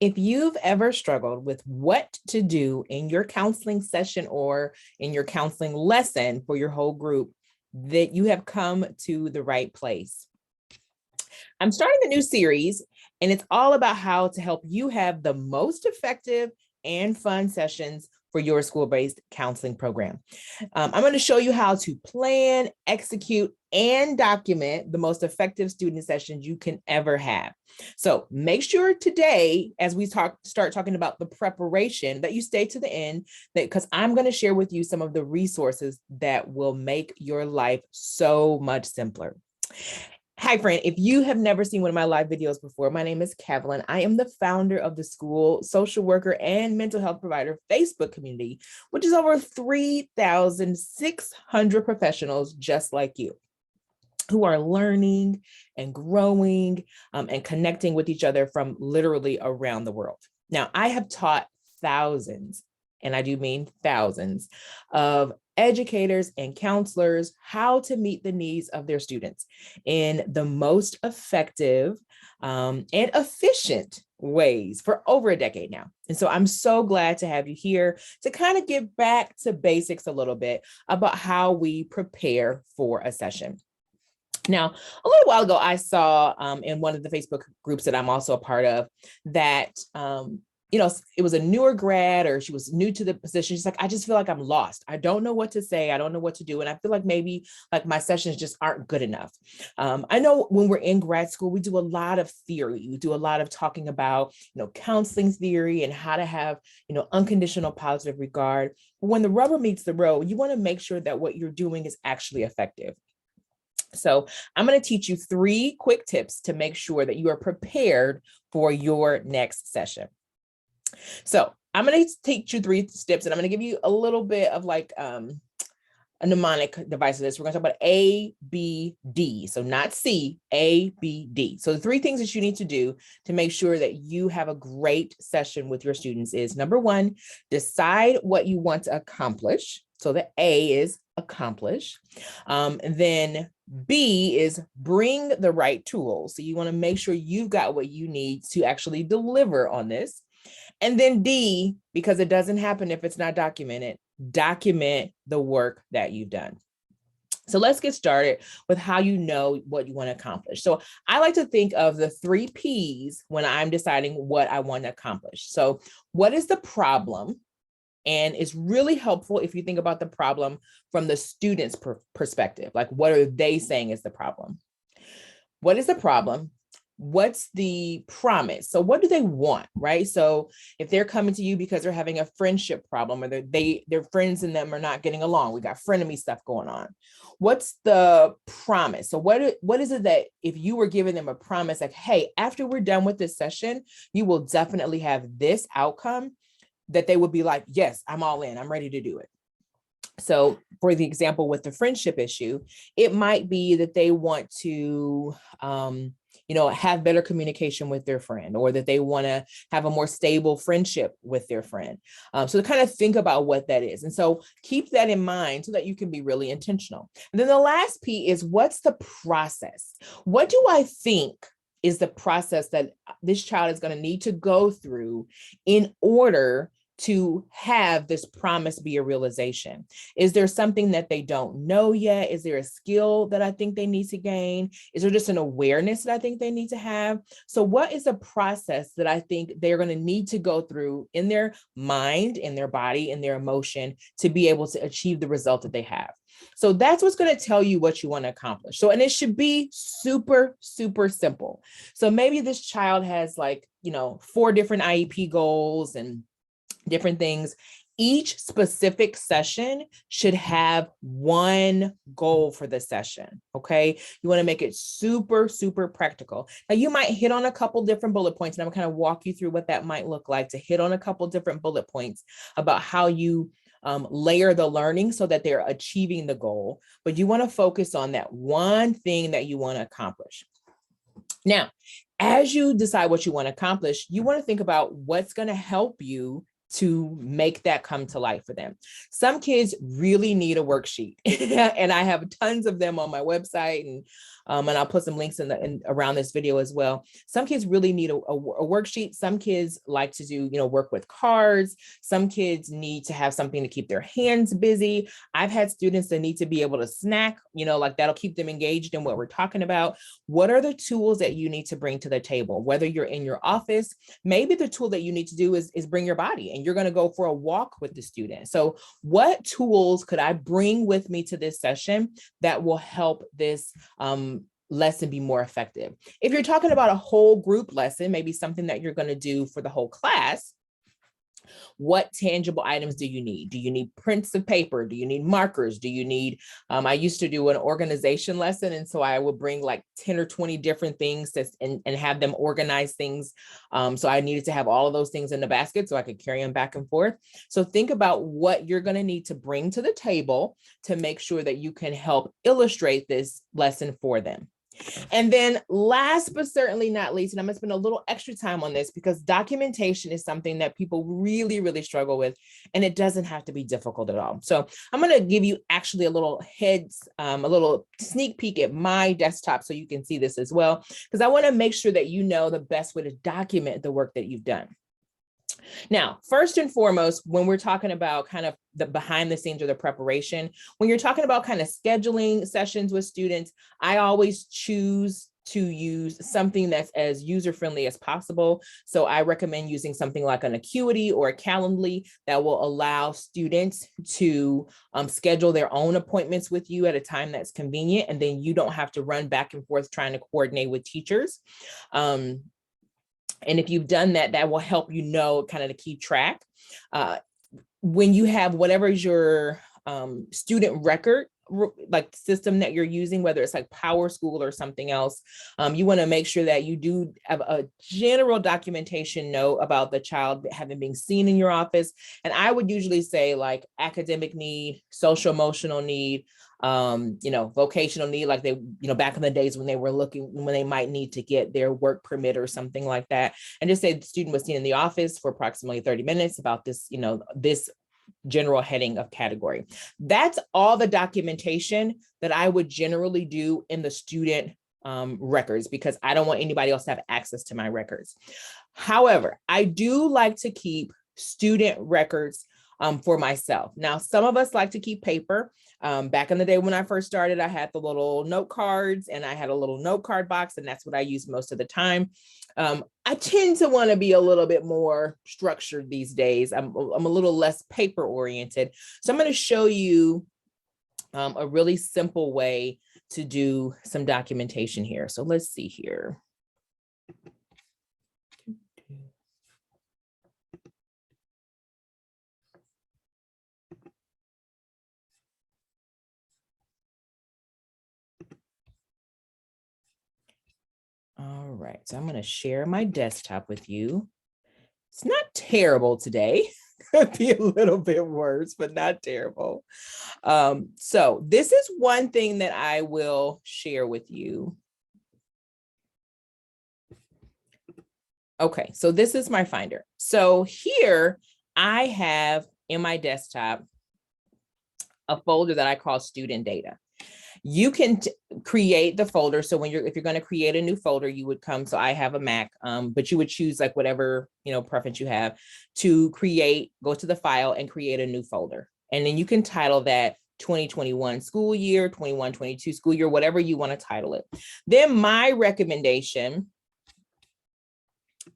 If you've ever struggled with what to do in your counseling session or in your counseling lesson for your whole group, that you have come to the right place. I'm starting a new series, and it's all about how to help you have the most effective and fun sessions for your school-based counseling program. I'm going to show you how to plan, execute, and document the most effective student sessions you can ever have. So make sure today, as we start talking about the preparation, that you stay to the end, because I'm going to share with you some of the resources that will make your life so much simpler. Hi, friend. If you have never seen one of my live videos before, my name is Kevlin. I am the founder of the school social worker and mental health provider Facebook community, which is over 3,600 professionals just like you, who are learning and growing and connecting with each other from literally around the world. Now, I have taught thousands, and I do mean thousands, of educators and counselors how to meet the needs of their students in the most effective and efficient ways for over a decade now. And so I'm so glad to have you here to kind of get back to basics a little bit about how we prepare for a session. Now, a little while ago, I saw in one of the Facebook groups that I'm also a part of that, it was a newer grad, or she was new to the position. She's like, I just feel like I'm lost. I don't know what to say. I don't know what to do. And I feel like maybe like my sessions just aren't good enough. I know when we're in grad school, we do a lot of theory. We do a lot of talking about, counseling theory and how to have, unconditional positive regard. But when the rubber meets the road, you want to make sure that what you're doing is actually effective. So I'm going to teach you 3 quick tips to make sure that you are prepared for your next session. So I'm going to teach you 3 steps, and I'm going to give you a little bit of like a mnemonic device of this. We're going to talk about A, B, D. So not C, A, B, D. So the 3 things that you need to do to make sure that you have a great session with your students is, number 1, decide what you want to accomplish. So the A is accomplish. Then B is bring the right tools. So you want to make sure you've got what you need to actually deliver on this. And then D, because it doesn't happen if it's not documented, document the work that you've done. So let's get started with how you know what you want to accomplish. So I like to think of the 3 Ps when I'm deciding what I want to accomplish. So what is the problem? And it's really helpful if you think about the problem from the student's perspective. Like, what are they saying is the problem? What is the problem? What's the promise? So what do they want, right? So if they're coming to you because they're having a friendship problem, or their friends and them are not getting along, we got frenemy stuff going on. What's the promise? So what is it that if you were giving them a promise, like, hey, after we're done with this session, you will definitely have this outcome, that they would be like, yes, I'm all in, I'm ready to do it. So for the example with the friendship issue, it might be that they want to, have better communication with their friend, or that they want to have a more stable friendship with their friend. So to kind of think about what that is. And so keep that in mind so that you can be really intentional. And then the last P is, what's the process? What do I think is the process that this child is going to need to go through in order to have this promise be a realization? Is there something that they don't know yet? Is there a skill that I think they need to gain? Is there just an awareness that I think they need to have? So what is the process that I think they're going to need to go through in their mind, in their body, in their emotion, to be able to achieve the result that they have? So that's what's going to tell you what you want to accomplish. So, and it should be super, super simple. So maybe this child has 4 different IEP goals and different things. Each specific session should have one goal for the session. Okay. You want to make it super, super practical. Now you might hit on a couple different bullet points, and I'm going to kind of walk you through what that might look like, to hit on a couple different bullet points about how you layer the learning so that they're achieving the goal. But you want to focus on that one thing that you want to accomplish. Now, as you decide what you want to accomplish, you want to think about what's going to help you to make that come to life for them. Some kids really need a worksheet and I have tons of them on my website, and And I'll put some links around this video as well. Some kids really need a worksheet. Some kids like to do, work with cards. Some kids need to have something to keep their hands busy. I've had students that need to be able to snack, like that'll keep them engaged in what we're talking about. What are the tools that you need to bring to the table? Whether you're in your office, maybe the tool that you need to do is bring your body, and you're going to go for a walk with the student. So what tools could I bring with me to this session that will help this lesson be more effective? If you're talking about a whole group lesson, maybe something that you're going to do for the whole class, what tangible items do you need? Do you need prints of paper? Do you need markers? Do you need, I used to do an organization lesson. And so I would bring like 10 or 20 different things and have them organize things. So I needed to have all of those things in the basket so I could carry them back and forth. So think about what you're going to need to bring to the table to make sure that you can help illustrate this lesson for them. And then last but certainly not least, and I'm going to spend a little extra time on this because documentation is something that people really, really struggle with, and it doesn't have to be difficult at all. So I'm going to give you actually a little a little sneak peek at my desktop so you can see this as well, because I want to make sure that you know the best way to document the work that you've done. Now, first and foremost, when we're talking about kind of the behind the scenes or the preparation, when you're talking about kind of scheduling sessions with students, I always choose to use something that's as user-friendly as possible. So I recommend using something like an Acuity or a Calendly that will allow students to schedule their own appointments with you at a time that's convenient, and then you don't have to run back and forth trying to coordinate with teachers. And if you've done that, that will help you know kind of to keep track. When you have whatever is your student record like system that you're using, whether it's like PowerSchool or something else, you want to make sure that you do have a general documentation note about the child having been seen in your office. And I would usually say like academic need, social emotional need, vocational need, like they, back in the days when they were when they might need to get their work permit or something like that. And just say the student was seen in the office for approximately 30 minutes about this, this general heading of category. That's all the documentation that I would generally do in the student records, because I don't want anybody else to have access to my records. However, I do like to keep student records for myself. Now, some of us like to keep paper. Back in the day when I first started, I had the little note cards and I had a little note card box, and that's what I use most of the time. I tend to want to be a little bit more structured these days. I'm a little less paper oriented. So I'm going to show you a really simple way to do some documentation here. So let's see here. All right, so I'm going to share my desktop with you. It's not terrible today. Could be a little bit worse, but not terrible. So this is one thing that I will share with you. Okay, so this is my Finder. So here I have in my desktop a folder that I call student data. You can create the folder. So if you're going to create a new folder, you would come. So I have a Mac, but you would choose like whatever, preference you have to go to the file and create a new folder. And then you can title that 2021 school year, 21-22 school year, whatever you want to title it. Then my recommendation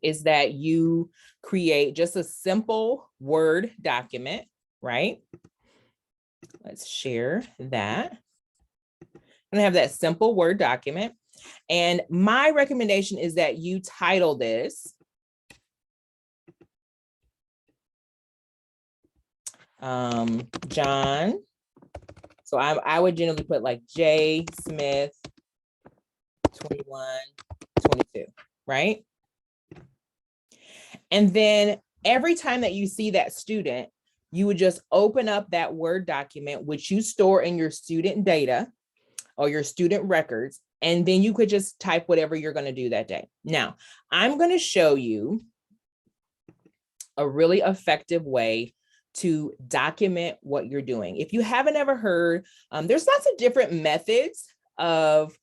is that you create just a simple Word document, right? Let's share that. I'm gonna have that simple Word document. And my recommendation is that you title this John. So I would generally put like J Smith 21-22, right? And then every time that you see that student, you would just open up that Word document, which you store in your student data or your student records, and then you could just type whatever you're going to do that day. Now, I'm going to show you a really effective way to document what you're doing. If you haven't ever heard, there's lots of different methods of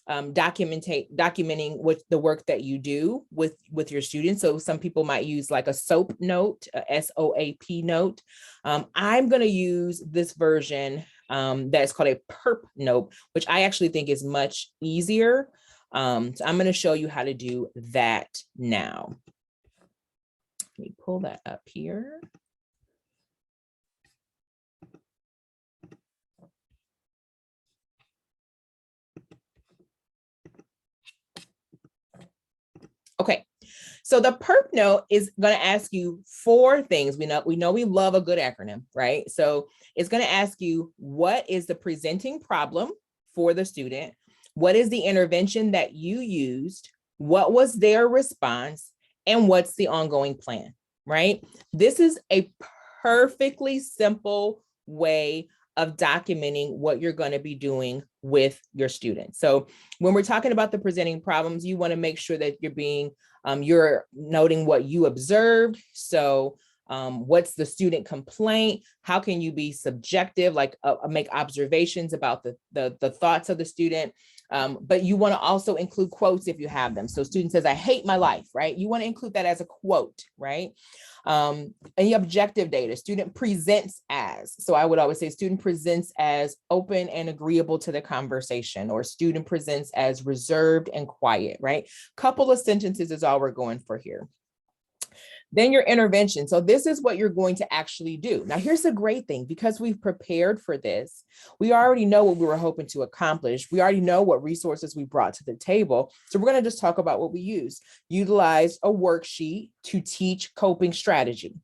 documenting what the work that you do with your students. So some people might use like a SOAP note, a SOAP note. I'm going to use this version that's called a PURP note, which I actually think is much easier. So I'm going to show you how to do that now. Let me pull that up here. Okay, so the PURP note is going to ask you 4 things. We know we love a good acronym, right? So it's going to ask you, what is the presenting problem for the student? What is the intervention that you used? What was their response? And what's the ongoing plan, right? This is a perfectly simple way of documenting what you're going to be doing with your students. So when we're talking about the presenting problems, you want to make sure that you're noting what you observed. So what's the student complaint? How can you be subjective, like make observations about the thoughts of the student? But you want to also include quotes if you have them. So student says, "I hate my life," right? You want to include that as a quote, right? Any objective data, student presents as. So I would always say student presents as open and agreeable to the conversation, or student presents as reserved and quiet, right? Couple of sentences is all we're going for here. Then your intervention. So this is what you're going to actually do. Now, here's the great thing, because we've prepared for this, we already know what we were hoping to accomplish. We already know what resources we brought to the table. So we're going to just talk about what we use. Utilize a worksheet to teach coping strategy,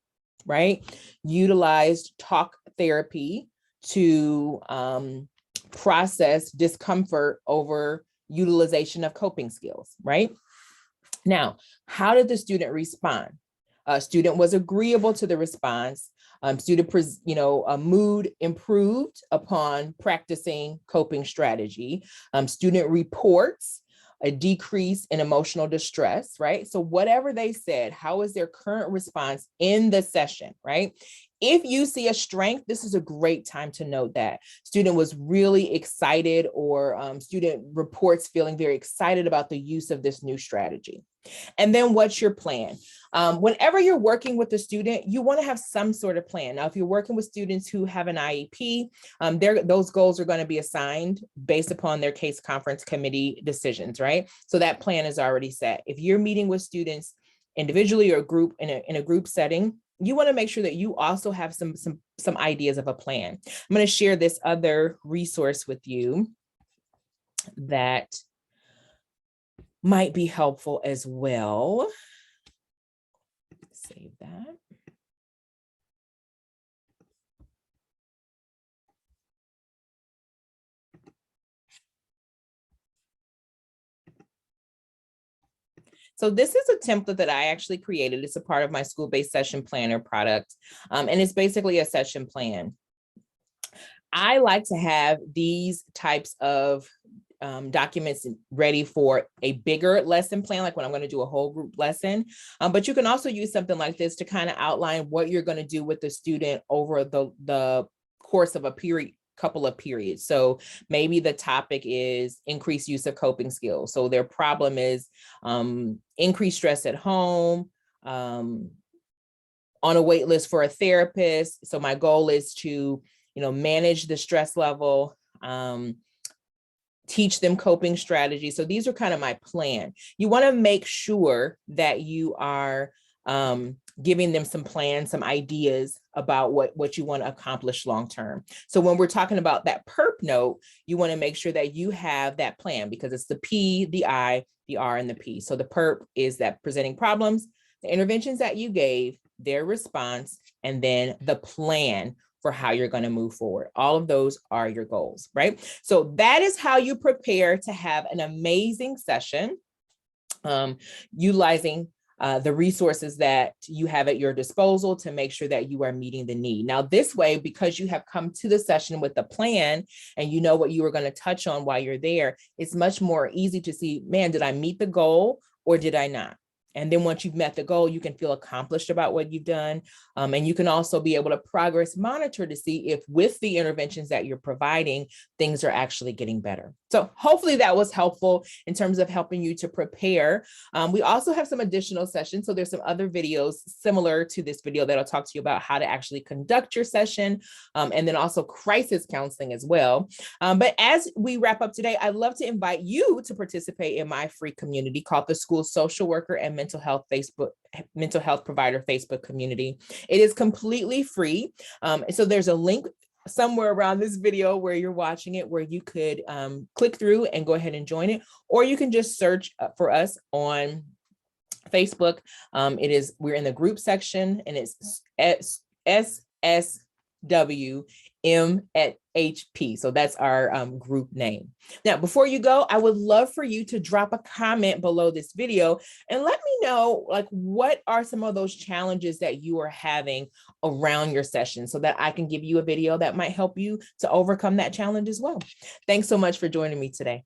right? Utilized talk therapy to process discomfort over utilization of coping skills, right? Now, how did the student respond? Student was agreeable to the response. Student, mood improved upon practicing coping strategy. Student reports a decrease in emotional distress, right? So whatever they said, how is their current response in the session, right? If you see a strength, this is a great time to note that student was really excited, or student reports feeling very excited about the use of this new strategy. And then what's your plan? Whenever you're working with a student, you want to have some sort of plan. Now, if you're working with students who have an IEP, those goals are going to be assigned based upon their case conference committee decisions, right? So that plan is already set. If you're meeting with students individually or group in a group setting, you want to make sure that you also have some ideas of a plan. I'm going to share this other resource with you that might be helpful as well. Save that. So this is a template that I actually created. It's a part of my school-based session planner product. And it's basically a session plan. I like to have these types of documents ready for a bigger lesson plan, like when I'm going to do a whole group lesson. But you can also use something like this to kind of outline what you're going to do with the student over the course of a couple of periods. So maybe the topic is increased use of coping skills. So their problem is increased stress at home, on a wait list for a therapist. So my goal is to, manage the stress level, teach them coping strategies. So these are kind of my plan. You want to make sure that you are giving them some plans, some ideas about what you want to accomplish long-term. So when we're talking about that PURP note, you want to make sure that you have that plan, because it's the P, the I, the R, and the P. So the PURP is that presenting problems, the interventions that you gave, their response, and then the plan for how you're going to move forward. All of those are your goals, right? So that is how you prepare to have an amazing session, utilizing the resources that you have at your disposal to make sure that you are meeting the need. Now, this way, because you have come to the session with a plan and you know what you were going to touch on while you're there, it's much more easy to see, man, did I meet the goal or did I not? And then once you've met the goal, you can feel accomplished about what you've done. And you can also be able to progress monitor to see if with the interventions that you're providing, things are actually getting better. So hopefully that was helpful in terms of helping you to prepare. We also have some additional sessions. So there's some other videos similar to this video that'll talk to you about how to actually conduct your session, and then also crisis counseling as well. But as we wrap up today, I'd love to invite you to participate in my free community called the School Social Worker and Mental Health Provider Facebook community. It is completely free. So there's a link somewhere around this video where you're watching it, where you could click through and go ahead and join it, or you can just search for us on Facebook. We're in the group section, and it's SSWM@HP. So that's our group name. Now, before you go, I would love for you to drop a comment below this video and let me know, like, what are some of those challenges that you are having around your session, so that I can give you a video that might help you to overcome that challenge as well. Thanks so much for joining me today.